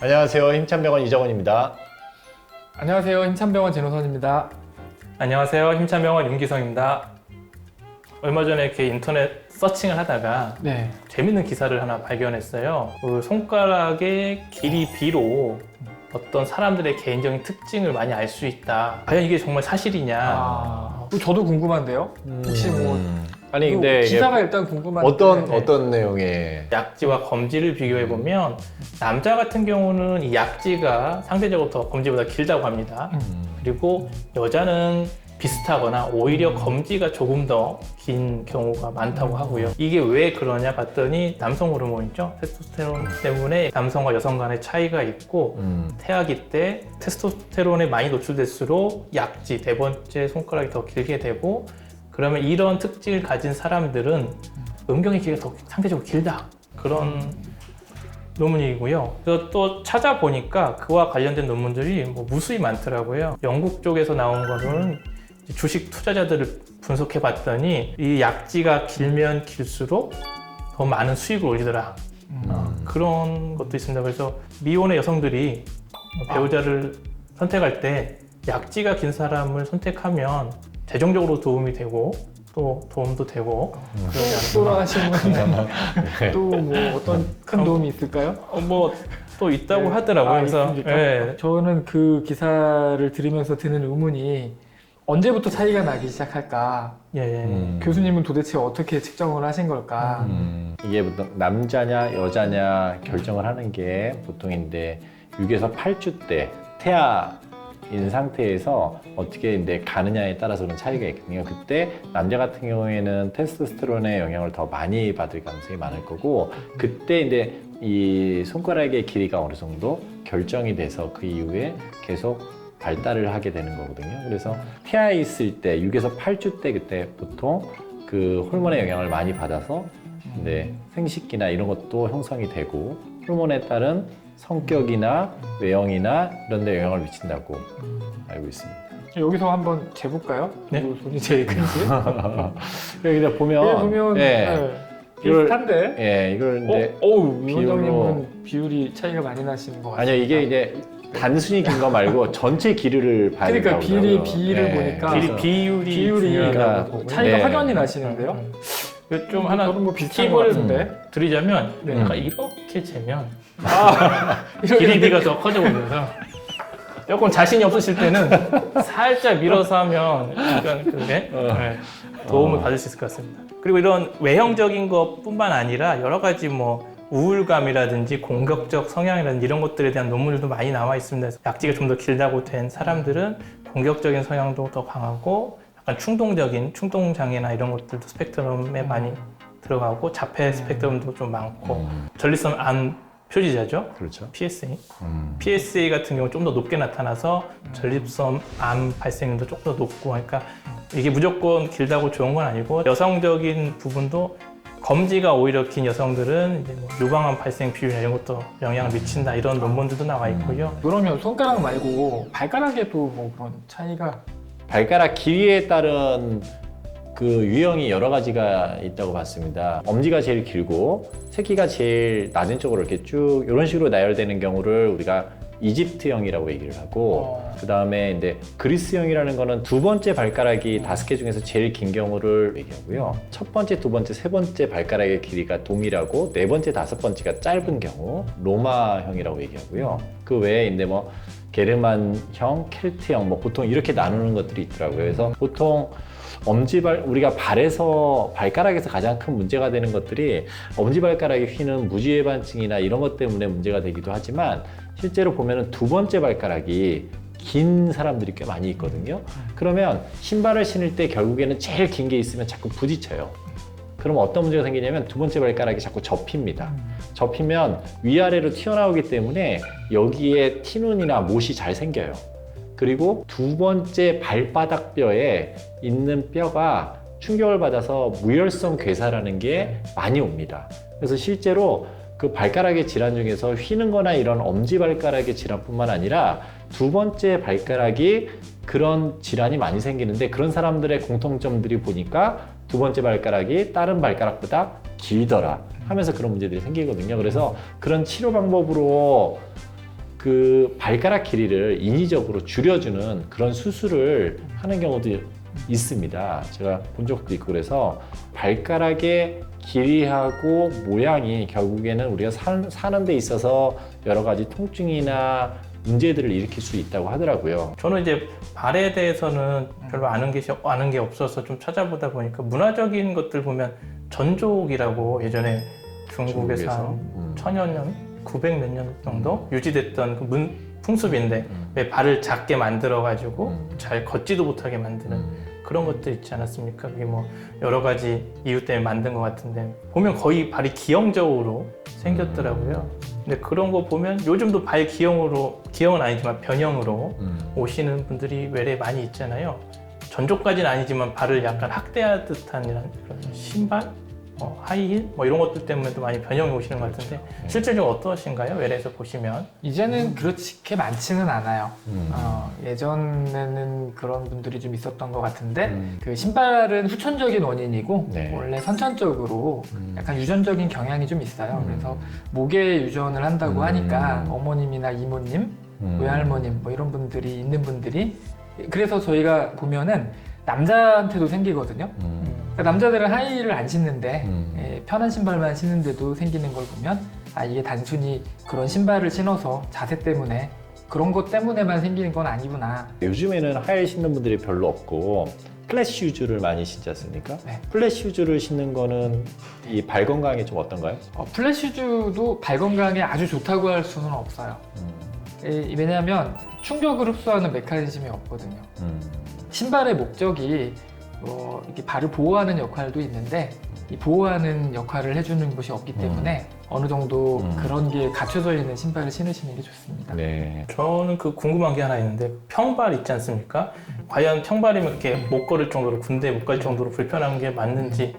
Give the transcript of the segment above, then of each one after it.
안녕하세요. 힘찬병원 이정원입니다. 안녕하세요. 힘찬병원 진호선입니다. 안녕하세요. 힘찬병원 임기성입니다. 얼마 전에 이렇게 인터넷 서칭을 하다가 네. 재밌는 기사를 하나 발견했어요. 그 손가락의 길이 B로 어떤 사람들의 개인적인 특징을 많이 알 수 있다. 과연 이게 정말 사실이냐? 저도 궁금한데요. 혹시 뭐 아니 근데 이게 기사가 일단 궁금한데 어떤 내용의 약지와 검지를 비교해 보면 남자 같은 경우는 이 약지가 상대적으로 더 검지보다 길다고 합니다. 그리고 여자는 비슷하거나 오히려 검지가 조금 더 긴 경우가 많다고 하고요. 이게 왜 그러냐 봤더니 남성 호르몬이죠. 테스토스테론 때문에 남성과 여성 간의 차이가 있고 태아기 때 테스토스테론에 많이 노출될수록 약지, 네 번째 손가락이 더 길게 되고 그러면 이런 특징을 가진 사람들은 음경의 길이가 더 상대적으로 길다. 그런 논문이고요. 그래서 또 찾아보니까 그와 관련된 논문들이 무수히 많더라고요. 영국 쪽에서 나온 거는 주식 투자자들을 분석해 봤더니 이 약지가 길면 길수록 더 많은 수익을 올리더라. 그런 것도 있습니다. 그래서 미혼의 여성들이 배우자를 선택할 때 약지가 긴 사람을 선택하면 재정적으로 도움이 되고 또 도움도 되고 돌아가시는 또 뭐 어떤 큰 도움이 있을까요? 또 있다고 하더라고요. 그래서 있습니까? 저는 그 기사를 들으면서 드는 의문이 언제부터 차이가 나기 시작할까? 교수님은 도대체 어떻게 측정을 하신 걸까? 이게 보통 남자냐 여자냐 결정을 하는 게 보통인데 6에서 8주 때 태아인 상태에서 어떻게 이제 가느냐에 따라서는 차이가 있거든요. 그때 남자 같은 경우에는 테스토스테론의 영향을 더 많이 받을 가능성이 많을 거고 그때 이제 이 손가락의 길이가 어느 정도 결정이 돼서 그 이후에 계속 발달을 하게 되는 거거든요. 그래서 태아에 있을 때 6에서 8주 때 그때 보통 그 호르몬의 영향을 많이 받아서 이제 생식기나 이런 것도 형성이 되고 호르몬에 따른 성격이나 외형이나 이런 데 영향을 미친다고 알고 있습니다. 여기서 한번 재볼까요? 네. 누구 손이 제일 큰지? 여기 보면 비슷한데? 이걸 이제 위원장님은 비율이 차이가 많이 나시는 것 같아요. 아니요, 이게 이제 단순히 긴 거 말고 전체 길이를 봐야 그러니까 된다고 비를 보니까 비율이 중요하다. 차이가 네. 확연히 나시는데요. 좀 하나 저는 뭐 비슷한 것 팁을 같은데. 드리자면 네. 약간 이렇게 재면 길이가 더 커져 보면서 조금 자신이 없으실 때는 살짝 밀어서 하면 약간 그게 도움을 받을 수 있을 것 같습니다. 그리고 이런 외형적인 것뿐만 아니라 여러 가지 우울감이라든지 공격적 성향이라든지 이런 것들에 대한 논문들도 많이 나와 있습니다. 약지가 좀 더 길다고 된 사람들은 공격적인 성향도 더 강하고 약간 충동장애나 이런 것들도 스펙트럼에 많이 들어가고 자폐 스펙트럼도 좀 많고 전립선 암 표지자죠. 그렇죠. PSA. PSA 같은 경우 좀 더 높게 나타나서 전립선 암 발생률도 조금 더 높고 그러니까 이게 무조건 길다고 좋은 건 아니고 여성적인 부분도 검지가 오히려 긴 여성들은 이제 유방암 발생 비율이나 이런 것도 영향을 미친다 이런 논문들도 나와 있고요. 그러면 손가락 말고 발가락에도 뭐 그런 차이가 발가락 길이에 따른 그 유형이 여러 가지가 있다고 봤습니다. 엄지가 제일 길고 새끼가 제일 낮은 쪽으로 이렇게 쭉 이런 식으로 나열되는 경우를 우리가 이집트형이라고 얘기를 하고 그 다음에 이제 그리스형이라는 거는 두 번째 발가락이 5개 중에서 제일 긴 경우를 얘기하고요. 첫 번째, 두 번째, 세 번째 발가락의 길이가 동일하고 네 번째, 다섯 번째가 짧은 경우 로마형이라고 얘기하고요. 그 외에 이제 게르만형, 켈트형 보통 이렇게 나누는 것들이 있더라고요. 그래서 보통 우리가 발가락에서 가장 큰 문제가 되는 것들이 엄지발가락에 휘는 무지외반증이나 이런 것 때문에 문제가 되기도 하지만 실제로 보면은 두 번째 발가락이 긴 사람들이 꽤 많이 있거든요. 그러면 신발을 신을 때 결국에는 제일 긴 게 있으면 자꾸 부딪혀요. 그러면 어떤 문제가 생기냐면 두 번째 발가락이 자꾸 접힙니다. 접히면 위아래로 튀어나오기 때문에 여기에 티눈이나 못이 잘 생겨요. 그리고 두 번째 발바닥 뼈에 있는 뼈가 충격을 받아서 무혈성 괴사라는 게 많이 옵니다. 그래서 실제로 그 발가락의 질환 중에서 휘는 거나 이런 엄지발가락의 질환뿐만 아니라 두 번째 발가락이 그런 질환이 많이 생기는데 그런 사람들의 공통점들이 보니까 두 번째 발가락이 다른 발가락보다 길더라 하면서 그런 문제들이 생기거든요. 그래서 그런 치료 방법으로 그 발가락 길이를 인위적으로 줄여주는 그런 수술을 하는 경우도 있습니다. 제가 본 적도 있고 그래서 발가락의 길이하고 모양이 결국에는 우리가 사는 데 있어서 여러 가지 통증이나 문제들을 일으킬 수 있다고 하더라고요. 저는 이제 발에 대해서는 별로 아는 게 없어서 좀 찾아보다 보니까 문화적인 것들 보면 전족이라고 예전에 중국에서 한 천여 년, 900 몇 년 정도 유지됐던 그 풍습인데 왜 발을 작게 만들어가지고 잘 걷지도 못하게 만드는 그런 것들 있지 않았습니까? 그게 뭐 여러 가지 이유 때문에 만든 것 같은데 보면 거의 발이 기형적으로 생겼더라고요. 근데 그런 거 보면 요즘도 발 기형은 아니지만 변형으로 오시는 분들이 외래 많이 있잖아요. 전족까지는 아니지만 발을 약간 학대하듯 한 이런 그런 신발, 하이힐 뭐 이런 것들 때문에도 많이 변형이 오시는 것 같은데 실제적으로 어떠신가요? 외래에서 보시면 이제는 그렇게 많지는 않아요. 예전에는 그런 분들이 좀 있었던 것 같은데 그 신발은 후천적인 원인이고 네. 원래 선천적으로 약간 유전적인 경향이 좀 있어요. 그래서 목에 유전을 한다고 하니까 어머님이나 이모님, 외할머님 뭐 이런 분들이 있는 분들이 그래서 저희가 보면은 남자한테도 생기거든요. 그러니까 남자들은 하이힐을 안 신는데 편한 신발만 신는데도 생기는 걸 보면 아 이게 단순히 그런 신발을 신어서 자세 때문에 그런 것 때문에만 생기는 건 아니구나. 요즘에는 하이힐 신는 분들이 별로 없고 플랫 슈즈를 많이 신지 않습니까? 네. 플랫 슈즈를 신는 거는 이 발 건강에 좀 어떤가요? 플랫 슈즈도 발 건강에 아주 좋다고 할 수는 없어요. 왜냐하면 충격을 흡수하는 메커니즘이 없거든요. 신발의 목적이 이렇게 발을 보호하는 역할도 있는데 이 보호하는 역할을 해주는 것이 없기 때문에 어느 정도 그런 게 갖춰져 있는 신발을 신으시는 게 좋습니다. 네. 저는 그 궁금한 게 하나 있는데 평발 있지 않습니까? 과연 평발이면 이렇게 못 걸을 정도로 군대에 못 갈 정도로 불편한 게 맞는지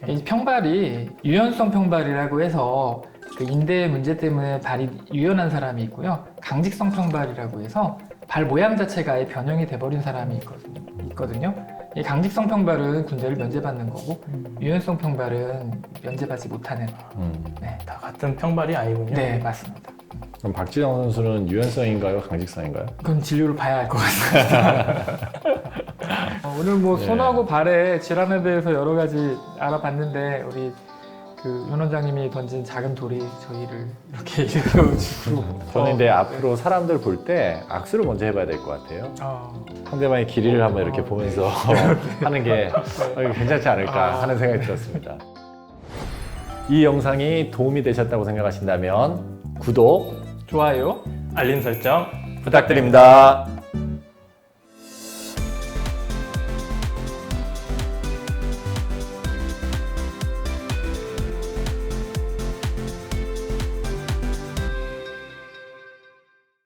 이 평발이 유연성 평발이라고 해서 그 인대 문제 때문에 발이 유연한 사람이 있고요. 강직성 평발이라고 해서 발 모양 자체가 아예 변형이 돼버린 사람이 있거든요. 이 강직성 평발은 군대를 면제받는 거고 유연성 평발은 면제받지 못하는. 네. 다 같은 평발이 아니군요. 네, 맞습니다. 그럼 박지성 선수는 유연성인가요? 강직성인가요? 그건 진료를 봐야 알 것 같습니다. 오늘 뭐 네. 손하고 발의 질환에 대해서 여러 가지 알아봤는데 우리 그 윤 원장님이 던진 작은 돌이 저희를 이렇게 일으켜주고 저는 근데 앞으로 사람들 볼 때 악수를 먼저 해봐야 될 것 같아요. 상대방의 길이를 한번 이렇게 보면서 하는 게 괜찮지 않을까 하는 생각이 들었습니다. 이 영상이 도움이 되셨다고 생각하신다면 구독, 좋아요. 알림 설정 부탁드립니다.